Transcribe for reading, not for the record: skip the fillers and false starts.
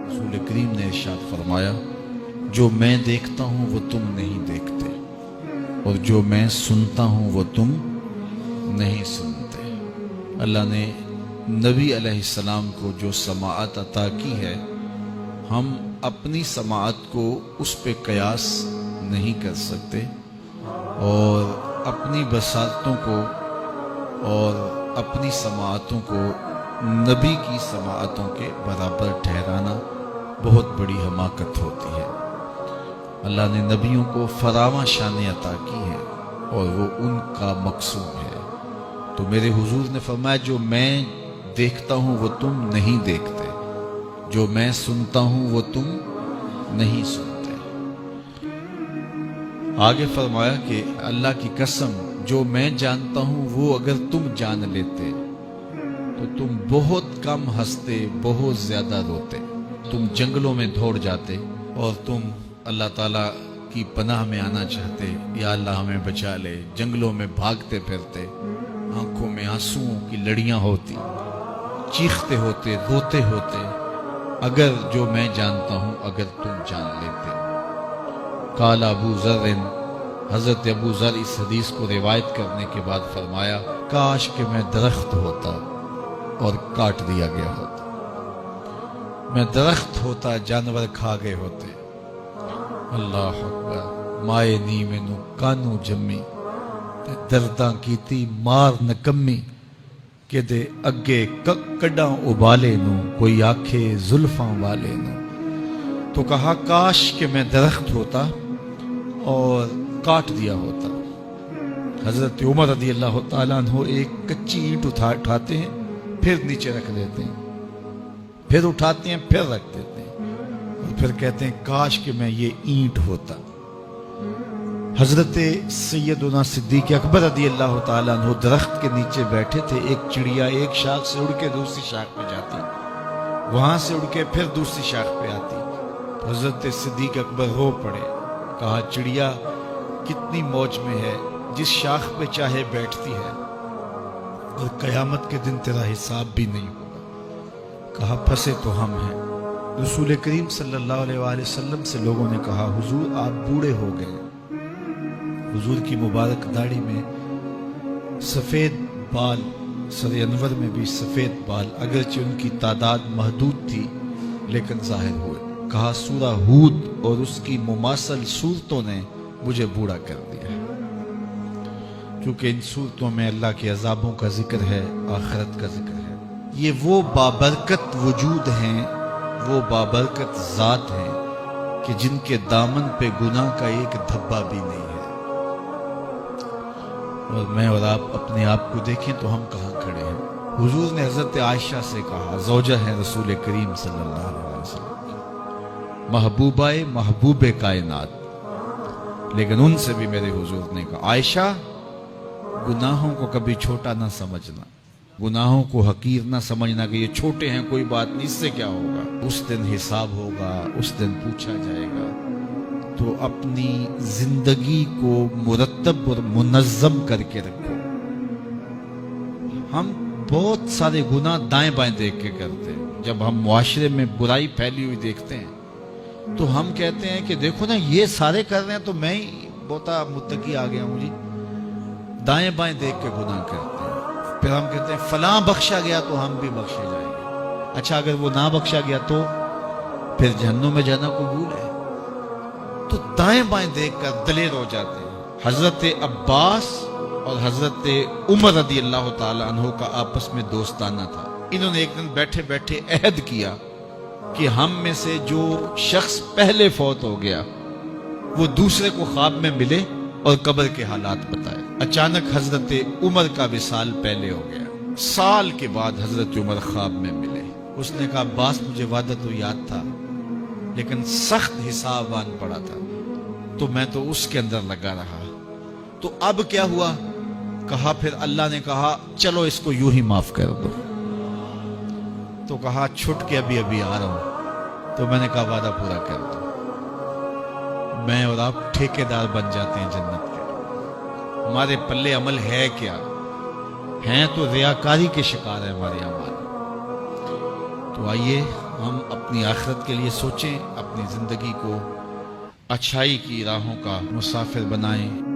رسول کریم نے ارشاد فرمایا، جو میں دیکھتا ہوں وہ تم نہیں دیکھتے، اور جو میں سنتا ہوں وہ تم نہیں سنتے۔ اللہ نے نبی علیہ السلام کو جو سماعت عطا کی ہے، ہم اپنی سماعت کو اس پہ قیاس نہیں کر سکتے، اور اپنی بصارتوں کو اور اپنی سماعتوں کو نبی کی سماعتوں کے برابر ٹھہرانا بہت بڑی حماقت ہوتی ہے۔ اللہ نے نبیوں کو فراواں شانیں عطا کی ہیں اور وہ ان کا مقصود ہے۔ تو میرے حضور نے فرمایا، جو میں دیکھتا ہوں وہ تم نہیں دیکھتے، جو میں سنتا ہوں وہ تم نہیں سنتے۔ آگے فرمایا کہ اللہ کی قسم، جو میں جانتا ہوں وہ اگر تم جان لیتے تو تم بہت کم ہنستے، بہت زیادہ روتے، تم جنگلوں میں دوڑ جاتے اور تم اللہ تعالیٰ کی پناہ میں آنا چاہتے، یا اللہ ہمیں بچا لے، جنگلوں میں بھاگتے پھرتے، آنکھوں میں آنسوؤں کی لڑیاں ہوتی، چیختے ہوتے، روتے ہوتے، اگر جو میں جانتا ہوں اگر تم جان لیتے۔ قال ابو ذر، حضرت ابو ذر اس حدیث کو روایت کرنے کے بعد فرمایا، کاش کہ میں درخت ہوتا اور کاٹ دیا گیا ہوتا، میں درخت ہوتا جانور کھا گئے ہوتے۔ اللہ اکبر، مائے نی مینوں کانوں جمی تے درداں کیتی مار نکمی، کہ دے اگے کڈاں ابالے نو کوئی آکھے زلفاں والے نو۔ تو کہا کاش کہ میں درخت ہوتا اور کاٹ دیا ہوتا۔ حضرت عمر رضی اللہ تعالیٰ عنہ ایک کچی اینٹ اٹھاتے ہیں، پھر نیچے رکھ دیتے ہیں، پھر اٹھاتے ہیں، پھر رکھ دیتے ہیں، اور پھر کہتے ہیں کاش کہ میں یہ اینٹ ہوتا۔ حضرت سیدنا صدیق اکبر رضی اللہ تعالیٰ عنہ درخت کے نیچے بیٹھے تھے، ایک چڑیا ایک شاخ سے اڑ کے دوسری شاخ پہ جاتی، وہاں سے اڑ کے پھر دوسری شاخ پہ آتی۔ حضرت صدیق اکبر رو پڑے، کہا چڑیا کتنی موج میں ہے، جس شاخ پہ چاہے بیٹھتی ہے، اور قیامت کے دن تیرا حساب بھی نہیں ہوگا۔ کہا پھنسے تو ہم ہیں۔ رسول کریم صلی اللہ علیہ وآلہ وسلم سے لوگوں نے کہا، حضور آپ بوڑھے ہو گئے۔ حضور کی مبارک داڑھی میں سفید بال، سر انور میں بھی سفید بال، اگرچہ ان کی تعداد محدود تھی لیکن ظاہر ہوئے۔ کہا سورہ ہود اور اس کی مماثل صورتوں نے مجھے بوڑھا کر دیا، کیونکہ ان صورتوں میں اللہ کے عذابوں کا ذکر ہے، آخرت کا ذکر ہے۔ یہ وہ بابرکت وجود ہیں، وہ بابرکت ذات ہیں کہ جن کے دامن پہ گناہ کا ایک دھبا بھی نہیں ہے۔ اور میں اور آپ اپنے آپ کو دیکھیں تو ہم کہاں کھڑے ہیں۔ حضور نے حضرت عائشہ سے کہا، زوجہ ہے رسول کریم صلی اللہ علیہ وسلم، محبوبہ محبوب کائنات، لیکن ان سے بھی میرے حضور نے کہا، عائشہ گناہوں کو کبھی چھوٹا نہ سمجھنا، گناہوں کو حقیر نہ سمجھنا کہ یہ چھوٹے ہیں کوئی بات نہیں، اس سے کیا ہوگا، اس دن حساب ہوگا، اس دن پوچھا جائے گا۔ تو اپنی زندگی کو مرتب اور منظم کر کے رکھو۔ ہم بہت سارے گناہ دائیں بائیں دیکھ کے کرتے ہیں۔ جب ہم معاشرے میں برائی پھیلی ہوئی دیکھتے ہیں تو ہم کہتے ہیں کہ دیکھو نا یہ سارے کر رہے ہیں تو میں ہی بہت متقی آ گیا ہوں جی۔ دائیں بائیں دیکھ کے گناہ کرتے ہیں، پھر ہم کہتے ہیں فلاں بخشا گیا تو ہم بھی بخشے جائیں گے۔ اچھا اگر وہ نہ بخشا گیا تو پھر جہنم میں جانا قبول ہے؟ تو دائیں بائیں دیکھ کر دلیر ہو جاتے ہیں۔ حضرت عباس اور حضرت عمر رضی اللہ تعالیٰ عنہ کا آپس میں دوستانہ تھا۔ انہوں نے ایک دن بیٹھے بیٹھے عہد کیا کہ ہم میں سے جو شخص پہلے فوت ہو گیا وہ دوسرے کو خواب میں ملے اور قبر کے حالات بتائے۔ اچانک حضرت عمر کا وصال پہلے ہو گیا، سال کے بعد حضرت عمر خواب میں ملے۔ اس نے کہا عباس مجھے وعدہ تو یاد تھا لیکن سخت حساب آن پڑا تھا تو میں تو اس کے اندر لگا رہا، تو اب کیا ہوا؟ کہا پھر اللہ نے کہا چلو اس کو یوں ہی معاف کر دو۔ تو کہا چھٹ کے ابھی ابھی آ رہا ہوں۔ تو میں نے کہا وعدہ پورا کر دو۔ میں اور آپ ٹھیکیدار بن جاتے ہیں جنت کے، ہمارے پلے عمل ہے کیا؟ ہیں تو ریاکاری کے شکار ہیں ہمارے اعمال۔ تو آئیے ہم اپنی آخرت کے لیے سوچیں، اپنی زندگی کو اچھائی کی راہوں کا مسافر بنائیں۔